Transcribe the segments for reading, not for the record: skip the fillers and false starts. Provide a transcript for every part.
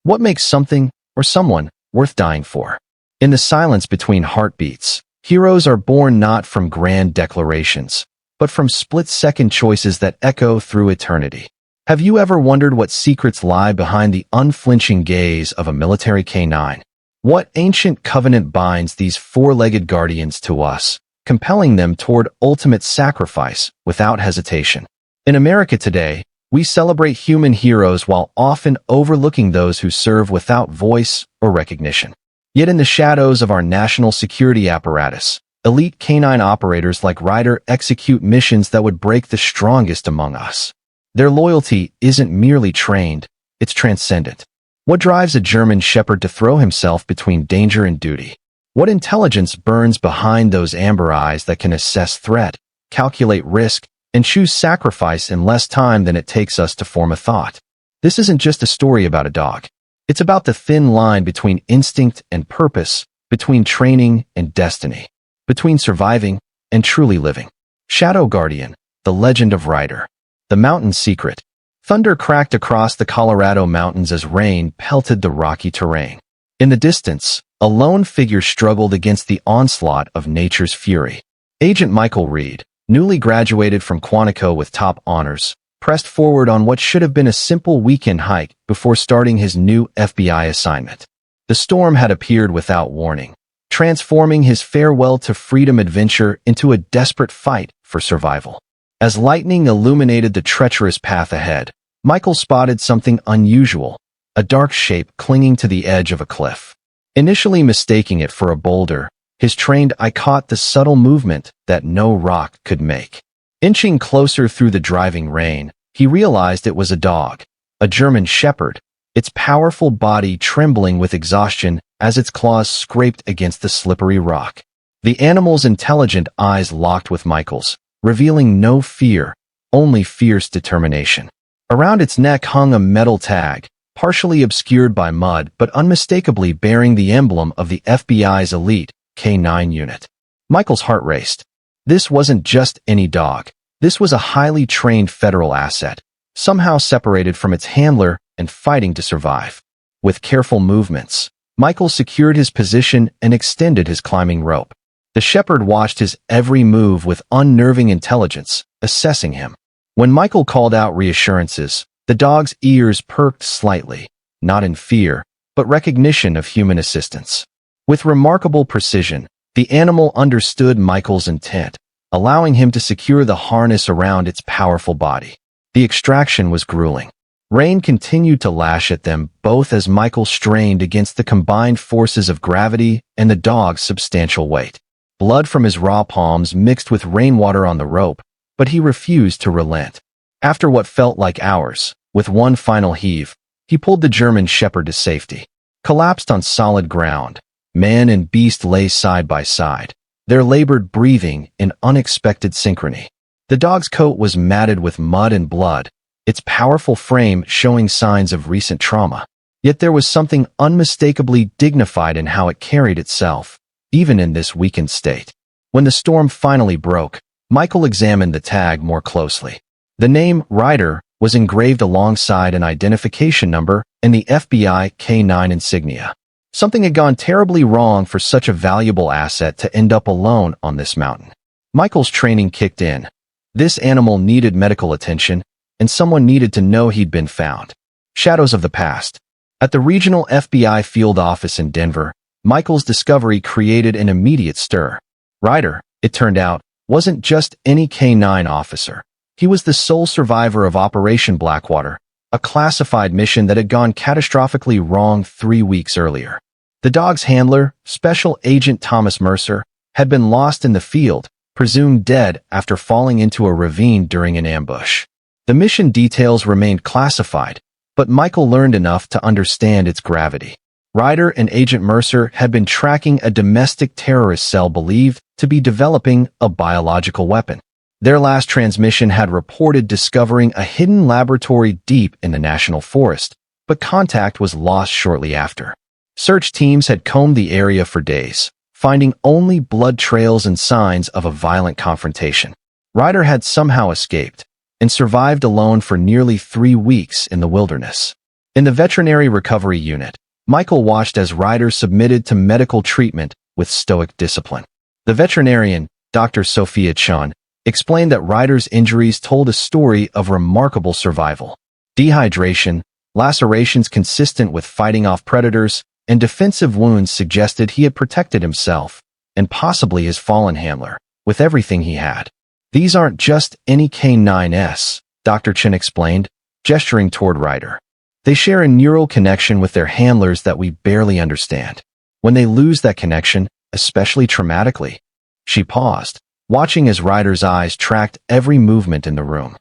What makes something or someone worth dying for? In the silence between heartbeats, heroes are born not from grand declarations, but from split-second choices that echo through eternity. Have you ever wondered what secrets lie behind the unflinching gaze of a military canine? What ancient covenant binds these four-legged guardians to us, compelling them toward ultimate sacrifice without hesitation? In America today, we celebrate human heroes while often overlooking those who serve without voice or recognition. Yet in the shadows of our national security apparatus, elite canine operators like Ryder execute missions that would break the strongest among us. Their loyalty isn't merely trained, it's transcendent. What drives a German shepherd to throw himself between danger and duty? What intelligence burns behind those amber eyes that can assess threat, calculate risk, and choose sacrifice in less time than it takes us to form a thought? This isn't just a story about a dog. It's about the thin line between instinct and purpose, between training and destiny, between surviving and truly living. Shadow Guardian, the legend of Ryder. The mountain secret. Thunder cracked across the Colorado mountains as rain pelted the rocky terrain. In the distance, a lone figure struggled against the onslaught of nature's fury. Agent Michael Reed, newly graduated from Quantico with top honors, pressed forward on what should have been a simple weekend hike before starting his new FBI assignment. The storm had appeared without warning, transforming his farewell to freedom adventure into a desperate fight for survival. As lightning illuminated the treacherous path ahead, Michael spotted something unusual, a dark shape clinging to the edge of a cliff. Initially mistaking it for a boulder, his trained eye caught the subtle movement that no rock could make. Inching closer through the driving rain, he realized it was a dog, a German shepherd, its powerful body trembling with exhaustion as its claws scraped against the slippery rock. The animal's intelligent eyes locked with Michael's, revealing no fear, only fierce determination. Around its neck hung a metal tag, partially obscured by mud but unmistakably bearing the emblem of the FBI's elite K9 unit. Michael's heart raced. This wasn't just any dog. This was a highly trained federal asset, somehow separated from its handler and fighting to survive. With careful movements, Michael secured his position and extended his climbing rope. The shepherd watched his every move with unnerving intelligence, assessing him. When Michael called out reassurances, the dog's ears perked slightly, not in fear, but recognition of human assistance. With remarkable precision, the animal understood Michael's intent, allowing him to secure the harness around its powerful body. The extraction was grueling. Rain continued to lash at them both as Michael strained against the combined forces of gravity and the dog's substantial weight. Blood from his raw palms mixed with rainwater on the rope, but he refused to relent. After what felt like hours, with one final heave, he pulled the German shepherd to safety. Collapsed on solid ground, man and beast lay side by side, their labored breathing in unexpected synchrony. The dog's coat was matted with mud and blood, its powerful frame showing signs of recent trauma. Yet there was something unmistakably dignified in how it carried itself, even in this weakened state. When the storm finally broke, Michael examined the tag more closely. The name Ryder was engraved alongside an identification number and the FBI K9 insignia. Something had gone terribly wrong for such a valuable asset to end up alone on this mountain. Michael's training kicked in. This animal needed medical attention, and someone needed to know he'd been found. Shadows of the past. At the regional FBI field office in Denver, Michael's discovery created an immediate stir. Ryder, it turned out, wasn't just any K9 officer. He was the sole survivor of Operation Blackwater, a classified mission that had gone catastrophically wrong 3 weeks earlier. The dog's handler, Special Agent Thomas Mercer, had been lost in the field, presumed dead after falling into a ravine during an ambush. The mission details remained classified, but Michael learned enough to understand its gravity. Ryder and Agent Mercer had been tracking a domestic terrorist cell believed to be developing a biological weapon. Their last transmission had reported discovering a hidden laboratory deep in the national forest, but contact was lost shortly after. Search teams had combed the area for days, finding only blood trails and signs of a violent confrontation. Ryder had somehow escaped and survived alone for nearly 3 weeks in the wilderness. In the veterinary recovery unit, Michael watched as Ryder submitted to medical treatment with stoic discipline. The veterinarian, Dr. Sophia Chun, explained that Ryder's injuries told a story of remarkable survival. Dehydration, lacerations consistent with fighting off predators, and defensive wounds suggested he had protected himself, and possibly his fallen handler, with everything he had. These aren't just any K9s, Dr. Chen explained, gesturing toward Ryder. They share a neural connection with their handlers that we barely understand. When they lose that connection, especially traumatically. She paused, watching as Ryder's eyes tracked every movement in the room.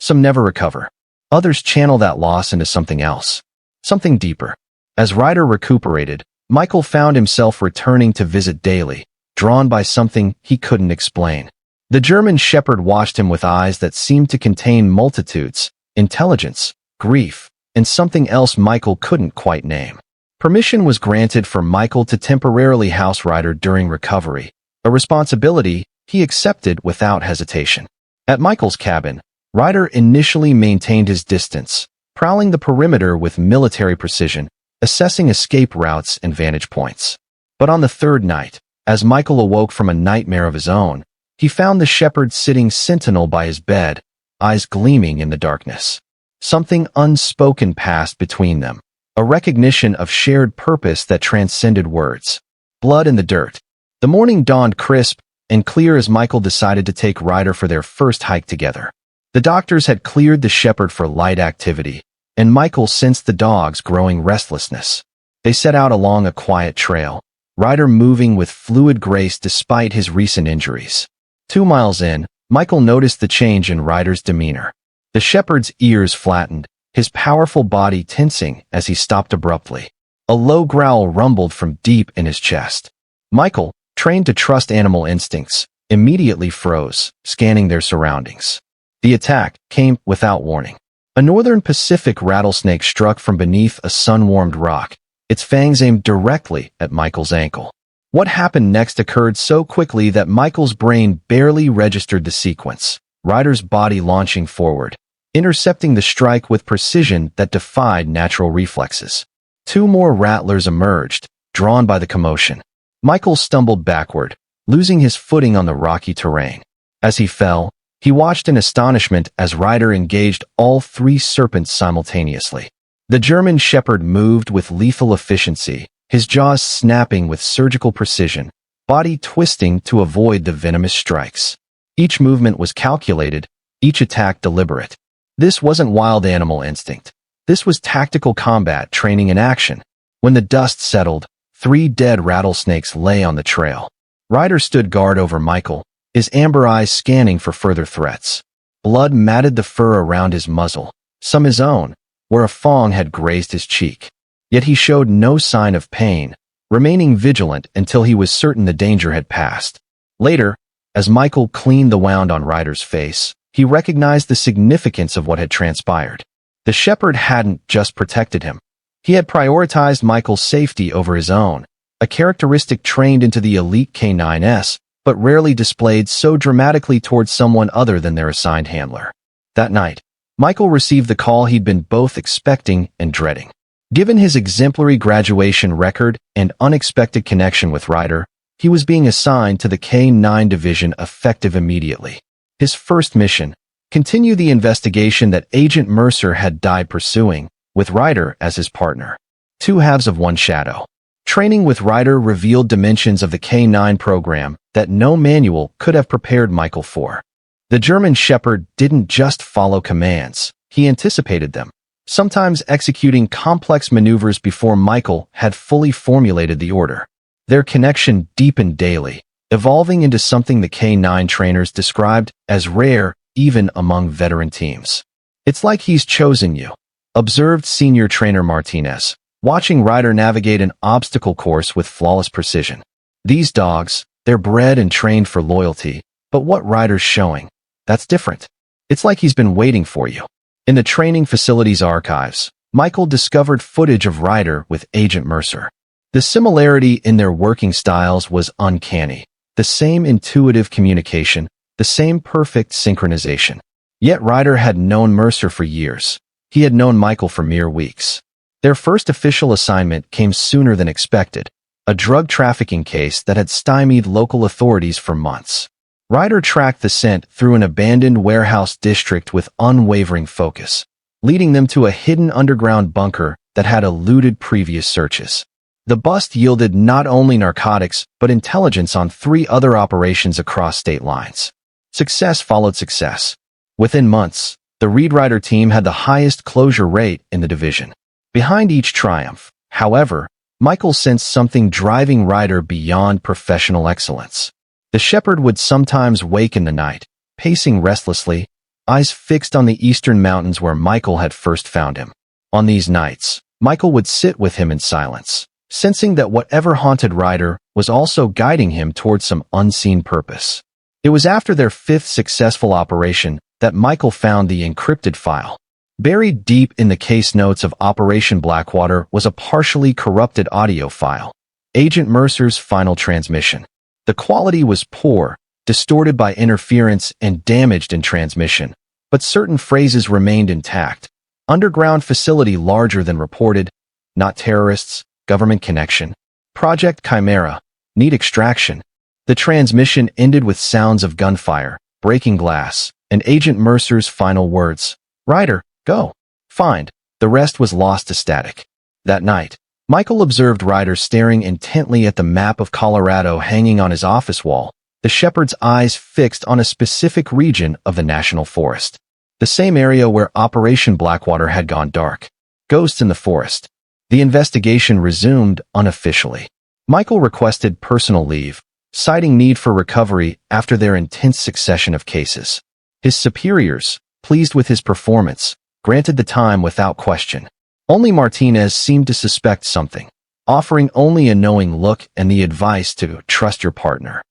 Some never recover. Others channel that loss into something else, something deeper. As Ryder recuperated, Michael found himself returning to visit daily, drawn by something he couldn't explain. The German Shepherd watched him with eyes that seemed to contain multitudes, intelligence, grief, and something else Michael couldn't quite name. Permission was granted for Michael to temporarily house Ryder during recovery, a responsibility he accepted without hesitation. At Michael's cabin, Ryder initially maintained his distance, prowling the perimeter with military precision, assessing escape routes and vantage points. But on the third night, as Michael awoke from a nightmare of his own, he found the shepherd sitting sentinel by his bed, eyes gleaming in the darkness. Something unspoken passed between them, a recognition of shared purpose that transcended words. Blood in the dirt. The morning dawned crisp and clear as Michael decided to take Ryder for their first hike together. The doctors had cleared the shepherd for light activity, and Michael sensed the dog's growing restlessness. They set out along a quiet trail, Ryder moving with fluid grace despite his recent injuries. 2 miles in, Michael noticed the change in Ryder's demeanor. The shepherd's ears flattened, his powerful body tensing as he stopped abruptly. A low growl rumbled from deep in his chest. Michael, trained to trust animal instincts, immediately froze, scanning their surroundings. The attack came without warning. A northern Pacific rattlesnake struck from beneath a sun-warmed rock, its fangs aimed directly at Michael's ankle. What happened next occurred so quickly that Michael's brain barely registered the sequence, Ryder's body launching forward, intercepting the strike with precision that defied natural reflexes. 2 more rattlers emerged, drawn by the commotion. Michael stumbled backward, losing his footing on the rocky terrain. As he fell, he watched in astonishment as Ryder engaged all 3 serpents simultaneously. The German Shepherd moved with lethal efficiency, his jaws snapping with surgical precision, body twisting to avoid the venomous strikes. Each movement was calculated, each attack deliberate. This wasn't wild animal instinct. This was tactical combat training in action. When the dust settled, 3 dead rattlesnakes lay on the trail. Ryder stood guard over Michael, his amber eyes scanning for further threats. Blood matted the fur around his muzzle, some his own, where a fang had grazed his cheek. Yet he showed no sign of pain, remaining vigilant until he was certain the danger had passed. Later, as Michael cleaned the wound on Ryder's face, he recognized the significance of what had transpired. The shepherd hadn't just protected him. He had prioritized Michael's safety over his own, a characteristic trained into the elite K9s, but rarely displayed so dramatically towards someone other than their assigned handler. That night, Michael received the call he'd been both expecting and dreading. Given his exemplary graduation record and unexpected connection with Ryder, he was being assigned to the K9 division effective immediately. His first mission, continue the investigation that Agent Mercer had died pursuing, with Ryder as his partner. 2 halves of one shadow. Training with Ryder revealed dimensions of the K9 program that no manual could have prepared Michael for. The German Shepherd didn't just follow commands, he anticipated them, sometimes executing complex maneuvers before Michael had fully formulated the order. Their connection deepened daily, evolving into something the K9 trainers described as rare even among veteran teams. "It's like he's chosen you," observed senior trainer Martinez, watching Ryder navigate an obstacle course with flawless precision. These dogs, they're bred and trained for loyalty, but what Ryder's showing, that's different. It's like he's been waiting for you. In the training facility's archives, Michael discovered footage of Ryder with Agent Mercer. The similarity in their working styles was uncanny. The same intuitive communication, the same perfect synchronization. Yet Ryder had known Mercer for years. He had known Michael for mere weeks. Their first official assignment came sooner than expected, a drug trafficking case that had stymied local authorities for months. Ryder tracked the scent through an abandoned warehouse district with unwavering focus, leading them to a hidden underground bunker that had eluded previous searches. The bust yielded not only narcotics, but intelligence on 3 other operations across state lines. Success followed success. Within months, the Reed Ryder team had the highest closure rate in the division. Behind each triumph, however, Michael sensed something driving Ryder beyond professional excellence. The shepherd would sometimes wake in the night, pacing restlessly, eyes fixed on the eastern mountains where Michael had first found him. On these nights, Michael would sit with him in silence, sensing that whatever haunted Ryder was also guiding him towards some unseen purpose. It was after their 5th successful operation that Michael found the encrypted file. Buried deep in the case notes of Operation Blackwater was a partially corrupted audio file, Agent Mercer's final transmission. The quality was poor, distorted by interference and damaged in transmission, but certain phrases remained intact. Underground facility larger than reported, not terrorists, government connection. Project Chimera, need extraction. The transmission ended with sounds of gunfire, breaking glass, and Agent Mercer's final words, "Ryder, go. Find." The rest was lost to static. That night, Michael observed Ryder staring intently at the map of Colorado hanging on his office wall, the shepherd's eyes fixed on a specific region of the national forest. The same area where Operation Blackwater had gone dark. Ghosts in the forest. The investigation resumed unofficially. Michael requested personal leave, citing need for recovery after their intense succession of cases. His superiors, pleased with his performance, granted the time without question. Only Martinez seemed to suspect something, offering only a knowing look and the advice to trust your partner.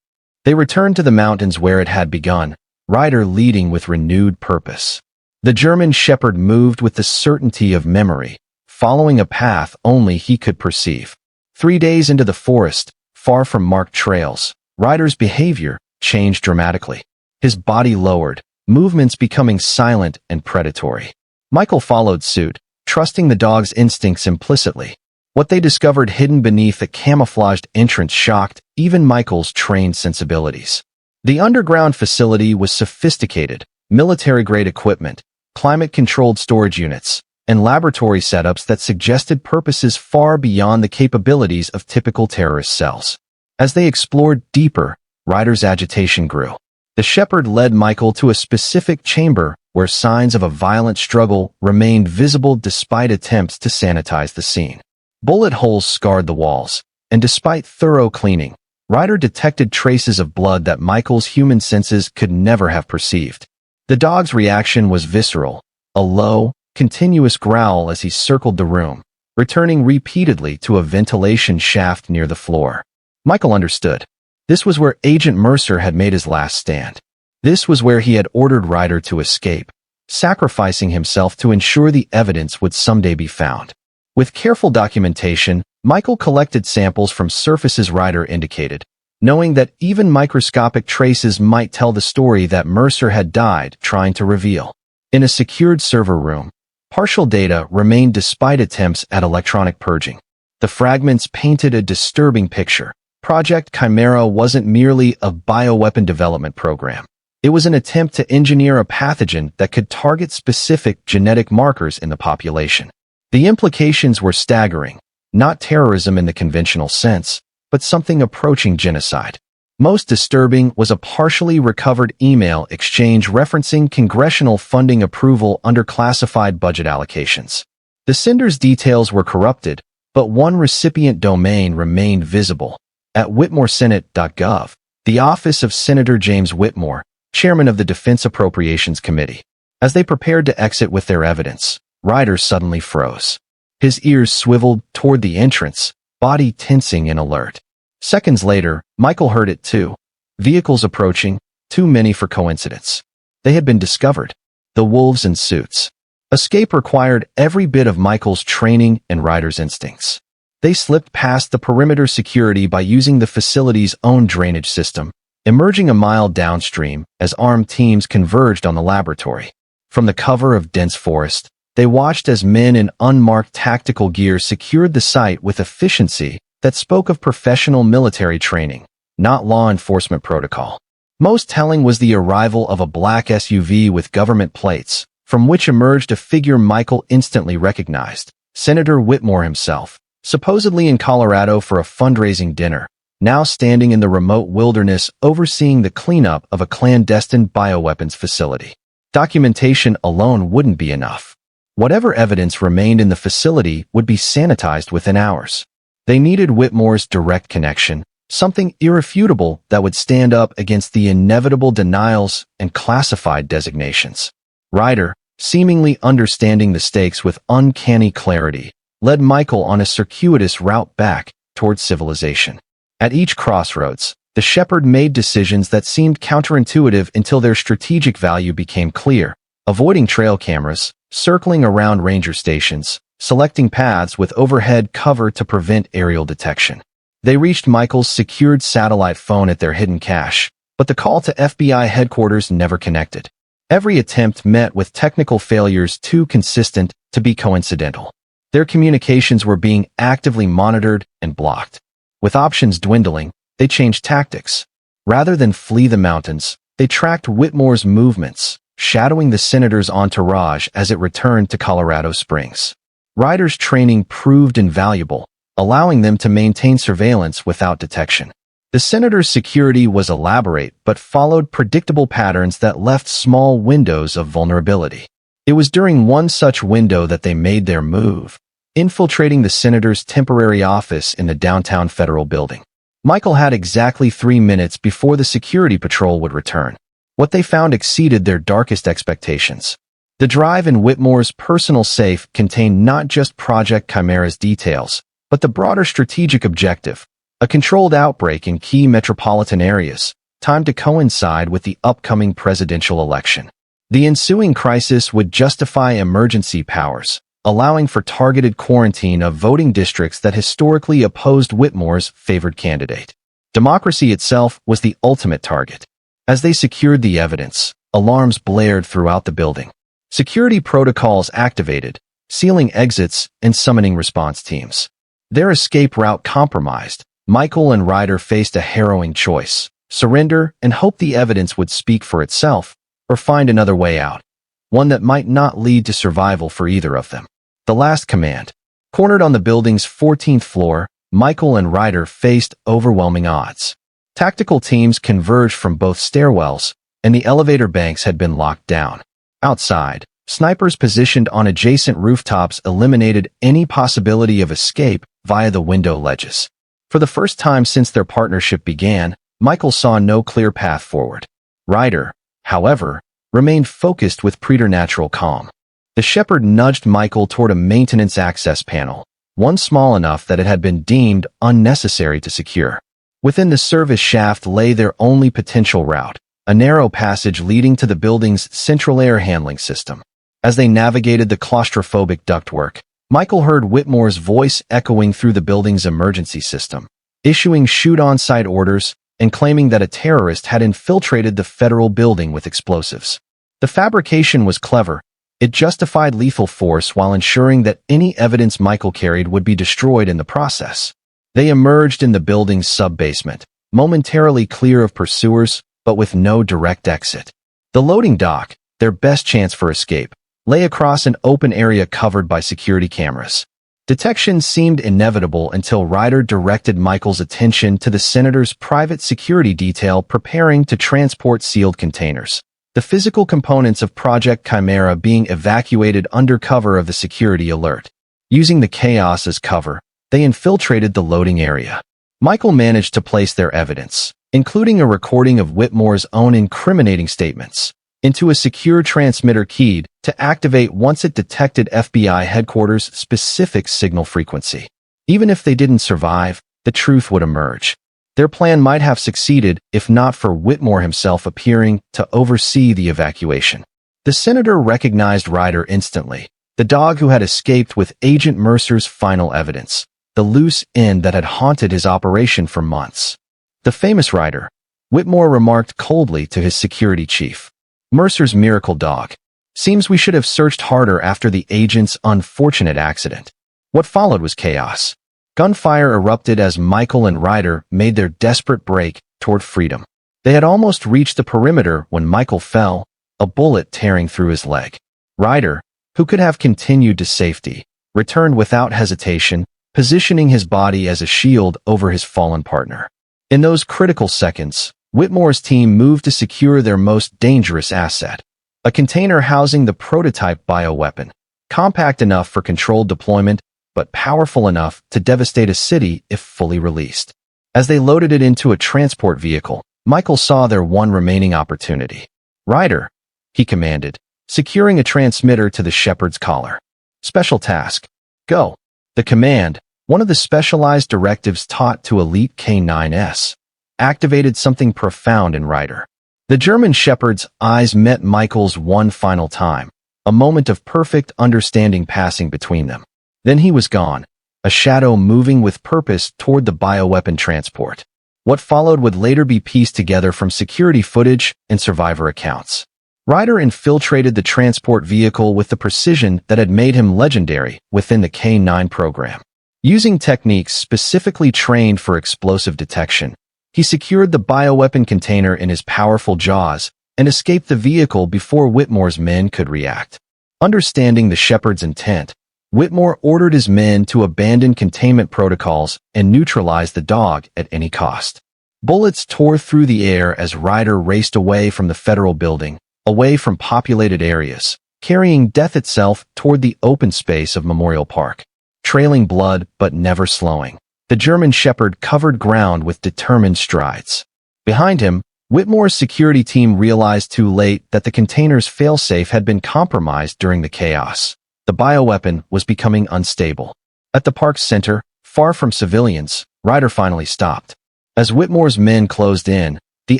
They returned to the mountains where it had begun, Ryder leading with renewed purpose. The German shepherd moved with the certainty of memory, following a path only he could perceive. 3 days into the forest, far from marked trails, Ryder's behavior changed dramatically. His body lowered, movements becoming silent and predatory. Michael followed suit, trusting the dog's instincts implicitly. What they discovered hidden beneath the camouflaged entrance shocked even Michael's trained sensibilities. The underground facility was sophisticated, military-grade equipment, climate-controlled storage units, and laboratory setups that suggested purposes far beyond the capabilities of typical terrorist cells. As they explored deeper, Ryder's agitation grew. The shepherd led Michael to a specific chamber where signs of a violent struggle remained visible despite attempts to sanitize the scene. Bullet holes scarred the walls, and despite thorough cleaning, Ryder detected traces of blood that Michael's human senses could never have perceived. The dog's reaction was visceral, a low, continuous growl as he circled the room, returning repeatedly to a ventilation shaft near the floor. Michael understood. This was where Agent Mercer had made his last stand. This was where he had ordered Ryder to escape, sacrificing himself to ensure the evidence would someday be found. With careful documentation, Michael collected samples from surfaces Ryder indicated, knowing that even microscopic traces might tell the story that Mercer had died trying to reveal. In a secured server room, partial data remained despite attempts at electronic purging. The fragments painted a disturbing picture. Project Chimera wasn't merely a bioweapon development program. It was an attempt to engineer a pathogen that could target specific genetic markers in the population. The implications were staggering, not terrorism in the conventional sense, but something approaching genocide. Most disturbing was a partially recovered email exchange referencing congressional funding approval under classified budget allocations. The sender's details were corrupted, but one recipient domain remained visible. At whitmoresenate.gov, the office of Senator James Whitmore, chairman of the Defense Appropriations Committee. As they prepared to exit with their evidence, Ryder suddenly froze. His ears swiveled toward the entrance, body tensing in alert. Seconds later, Michael heard it too. Vehicles approaching, too many for coincidence. They had been discovered. The wolves in suits. Escape required every bit of Michael's training and Ryder's instincts. They slipped past the perimeter security by using the facility's own drainage system, emerging a mile downstream as armed teams converged on the laboratory. From the cover of dense forest, They watched as men in unmarked tactical gear secured the site with efficiency that spoke of professional military training, not law enforcement protocol. Most telling was the arrival of a black SUV with government plates, from which emerged a figure Michael instantly recognized, Senator Whitmore himself, supposedly in Colorado for a fundraising dinner, now standing in the remote wilderness overseeing the cleanup of a clandestine bioweapons facility. Documentation alone wouldn't be enough. Whatever evidence remained in the facility would be sanitized within hours. They needed Whitmore's direct connection, something irrefutable that would stand up against the inevitable denials and classified designations. Ryder, seemingly understanding the stakes with uncanny clarity, led Michael on a circuitous route back towards civilization. At each crossroads, the shepherd made decisions that seemed counterintuitive until their strategic value became clear, avoiding trail cameras, circling around ranger stations, selecting paths with overhead cover to prevent aerial detection. They reached Michael's secured satellite phone at their hidden cache, but the call to FBI headquarters never connected. Every attempt met with technical failures too consistent to be coincidental. Their communications were being actively monitored and blocked. With options dwindling, they changed tactics. Rather than flee the mountains, they tracked Whitmore's movements, shadowing the senator's entourage as it returned to Colorado Springs. Ryder's training proved invaluable, allowing them to maintain surveillance without detection. The senator's security was elaborate but followed predictable patterns that left small windows of vulnerability. It was during one such window that they made their move, infiltrating the senator's temporary office in the downtown federal building. Michael had exactly 3 minutes before the security patrol would return. What they found exceeded their darkest expectations. The drive in Whitmore's personal safe contained not just Project Chimera's details, but the broader strategic objective, a controlled outbreak in key metropolitan areas, timed to coincide with the upcoming presidential election. The ensuing crisis would justify emergency powers, allowing for targeted quarantine of voting districts that historically opposed Whitmore's favored candidate. Democracy itself was the ultimate target. As they secured the evidence, alarms blared throughout the building. Security protocols activated, sealing exits and summoning response teams. Their escape route compromised, Michael and Ryder faced a harrowing choice: surrender and hope the evidence would speak for itself, or find another way out, one that might not lead to survival for either of them. The last command. Cornered on the building's 14th floor, Michael and Ryder faced overwhelming odds. Tactical teams converged from both stairwells, and the elevator banks had been locked down. Outside, snipers positioned on adjacent rooftops eliminated any possibility of escape via the window ledges. For the first time since their partnership began, Michael saw no clear path forward. Ryder, however, remained focused with preternatural calm. The shepherd nudged Michael toward a maintenance access panel, one small enough that it had been deemed unnecessary to secure. Within the service shaft lay their only potential route, a narrow passage leading to the building's central air handling system. As they navigated the claustrophobic ductwork, Michael heard Whitmore's voice echoing through the building's emergency system, issuing shoot-on-sight orders and claiming that a terrorist had infiltrated the federal building with explosives. The fabrication was clever. It justified lethal force while ensuring that any evidence Michael carried would be destroyed in the process. They emerged in the building's sub-basement, momentarily clear of pursuers, but with no direct exit. The loading dock, their best chance for escape, lay across an open area covered by security cameras. Detection seemed inevitable until Ryder directed Michael's attention to the senator's private security detail preparing to transport sealed containers. The physical components of Project Chimera being evacuated under cover of the security alert. Using the chaos as cover, they infiltrated the loading area. Michael managed to place their evidence, including a recording of Whitmore's own incriminating statements, into a secure transmitter keyed to activate once it detected FBI headquarters' specific signal frequency. Even if they didn't survive, the truth would emerge. Their plan might have succeeded if not for Whitmore himself appearing to oversee the evacuation. The senator recognized Ryder instantly, the dog who had escaped with Agent Mercer's final evidence, the loose end that had haunted his operation for months. The famous Ryder, Whitmore remarked coldly to his security chief. Mercer's miracle dog. Seems we should have searched harder after the agent's unfortunate accident. What followed was chaos. Gunfire erupted as Michael and Ryder made their desperate break toward freedom. They had almost reached the perimeter when Michael fell, a bullet tearing through his leg. Ryder, who could have continued to safety, returned without hesitation, positioning his body as a shield over his fallen partner. In those critical seconds, Whitmore's team moved to secure their most dangerous asset, a container housing the prototype bioweapon, compact enough for controlled deployment, but powerful enough to devastate a city if fully released. As they loaded it into a transport vehicle, Michael saw their one remaining opportunity. "Ryder," he commanded, securing a transmitter to the Shepherd's collar. "Special task. Go." The command, one of the specialized directives taught to elite K9s, activated something profound in Ryder. The German Shepherd's eyes met Michael's one final time, a moment of perfect understanding passing between them. Then he was gone, a shadow moving with purpose toward the bioweapon transport. What followed would later be pieced together from security footage and survivor accounts. Ryder infiltrated the transport vehicle with the precision that had made him legendary within the K9 program. Using techniques specifically trained for explosive detection, he secured the bioweapon container in his powerful jaws and escaped the vehicle before Whitmore's men could react. Understanding the Shepherd's intent, Whitmore ordered his men to abandon containment protocols and neutralize the dog at any cost. Bullets tore through the air as Ryder raced away from the federal building, away from populated areas, carrying death itself toward the open space of Memorial Park. Trailing blood but never slowing, the German Shepherd covered ground with determined strides. Behind him, Whitmore's security team realized too late that the container's failsafe had been compromised during the chaos. The bioweapon was becoming unstable. At the park's center, far from civilians, Ryder finally stopped. As Whitmore's men closed in, the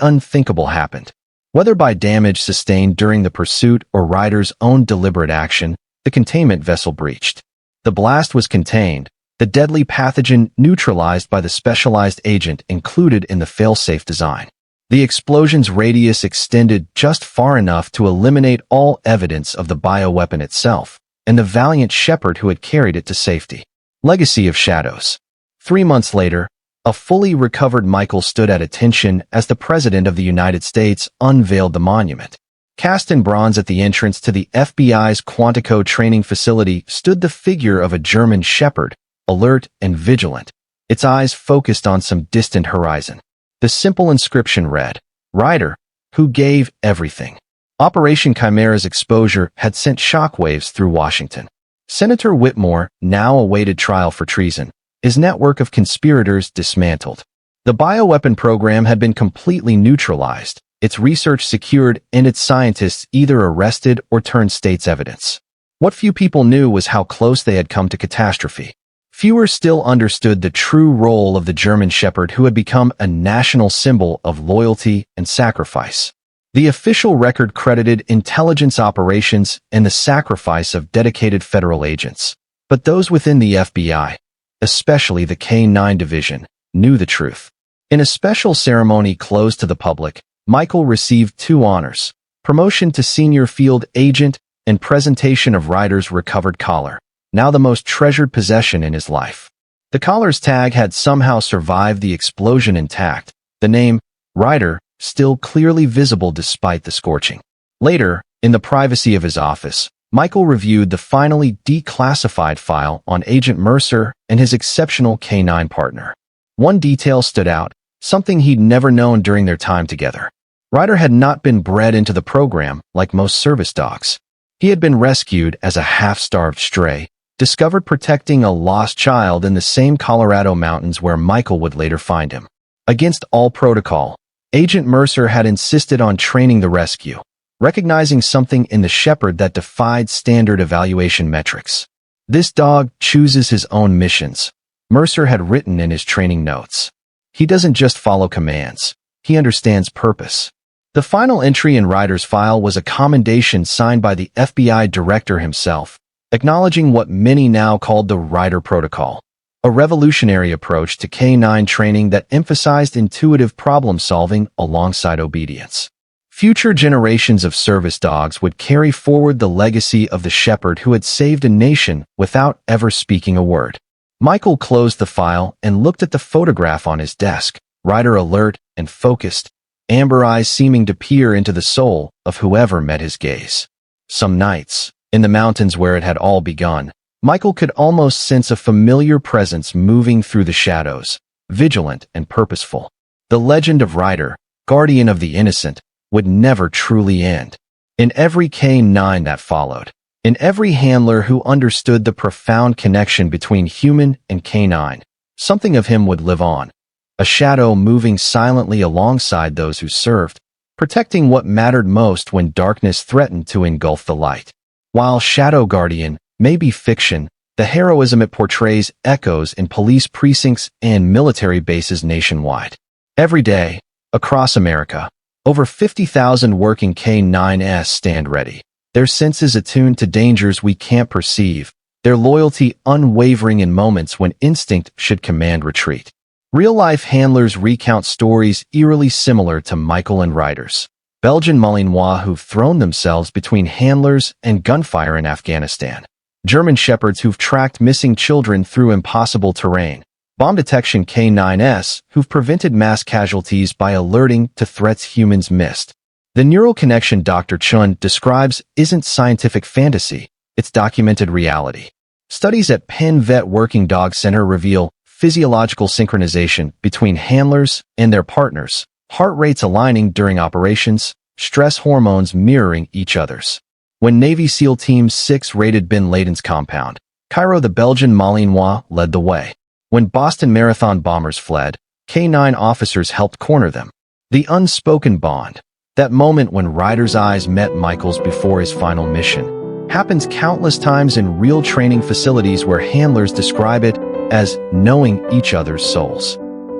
unthinkable happened. Whether by damage sustained during the pursuit or Ryder's own deliberate action, the containment vessel breached. The blast was contained, the deadly pathogen neutralized by the specialized agent included in the failsafe design. The explosion's radius extended just far enough to eliminate all evidence of the bioweapon itself, and the valiant Shepherd who had carried it to safety. Legacy of Shadows. 3 months later, a fully recovered Michael stood at attention as the President of the United States unveiled the monument. Cast in bronze at the entrance to the FBI's Quantico training facility stood the figure of a German Shepherd, alert and vigilant, its eyes focused on some distant horizon. The simple inscription read, "Ryder, who gave everything." Operation Chimera's exposure had sent shockwaves through Washington. Senator Whitmore now awaited trial for treason, his network of conspirators dismantled. The bioweapon program had been completely neutralized, its research secured, and its scientists either arrested or turned state's evidence. What few people knew was how close they had come to catastrophe. Fewer still understood the true role of the German Shepherd who had become a national symbol of loyalty and sacrifice. The official record credited intelligence operations and the sacrifice of dedicated federal agents. But those within the FBI, especially the K9 division, knew the truth. In a special ceremony closed to the public, Michael received 2 honors: promotion to senior field agent and presentation of Ryder's recovered collar, now the most treasured possession in his life. The collar's tag had somehow survived the explosion intact, the name, Ryder, still clearly visible despite the scorching. Later, in the privacy of his office, Michael reviewed the finally declassified file on Agent Mercer and his exceptional K9 partner. One detail stood out, something he'd never known during their time together. Ryder had not been bred into the program like most service dogs. He had been rescued as a half-starved stray, discovered protecting a lost child in the same Colorado mountains where Michael would later find him. Against all protocol, Agent Mercer had insisted on training the rescue, recognizing something in the Shepherd that defied standard evaluation metrics. "This dog chooses his own missions," Mercer had written in his training notes. "He doesn't just follow commands, he understands purpose." The final entry in Ryder's file was a commendation signed by the FBI director himself, acknowledging what many now called the Ryder Protocol, a revolutionary approach to K9 training that emphasized intuitive problem-solving alongside obedience. Future generations of service dogs would carry forward the legacy of the shepherd who had saved a nation without ever speaking a word. Michael closed the file and looked at the photograph on his desk, Ryder alert and focused, amber eyes seeming to peer into the soul of whoever met his gaze. Some nights, in the mountains where it had all begun, Michael could almost sense a familiar presence moving through the shadows, vigilant and purposeful. The legend of Ryder, guardian of the innocent, would never truly end. In every K9 that followed, in every handler who understood the profound connection between human and canine, something of him would live on, a shadow moving silently alongside those who served, protecting what mattered most when darkness threatened to engulf the light. While Shadow Guardian may be fiction, the heroism it portrays echoes in police precincts and military bases nationwide. Every day, across America, over 50,000 working K9s stand ready, their senses attuned to dangers we can't perceive, their loyalty unwavering in moments when instinct should command retreat. Real-life handlers recount stories eerily similar to Michael and Ryder's. Belgian Malinois who've thrown themselves between handlers and gunfire in Afghanistan. German shepherds who've tracked missing children through impossible terrain. Bomb detection K9s who've prevented mass casualties by alerting to threats humans missed. The neural connection Dr. Chun describes isn't scientific fantasy, it's documented reality. Studies at Penn Vet Working Dog Center reveal physiological synchronization between handlers and their partners, heart rates aligning during operations, stress hormones mirroring each other's. When Navy SEAL Team 6 raided Bin Laden's compound, Cairo the Belgian Malinois led the way. When Boston Marathon bombers fled, K9 officers helped corner them. The unspoken bond, that moment when Ryder's eyes met Michael's before his final mission, happens countless times in real training facilities where handlers describe it as knowing each other's souls.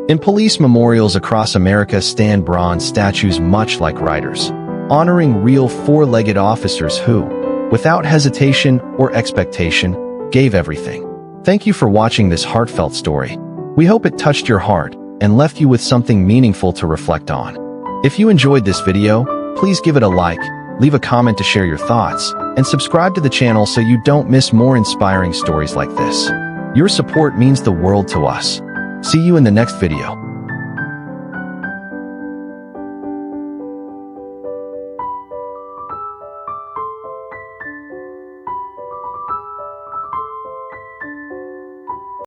In police memorials across America stand bronze statues much like Ryder's, honoring real four-legged officers who, without hesitation or expectation, gave everything. Thank you for watching this heartfelt story. We hope it touched your heart and left you with something meaningful to reflect on. If you enjoyed this video, please give it a like, leave a comment to share your thoughts, and subscribe to the channel so you don't miss more inspiring stories like this. Your support means the world to us. See you in the next video.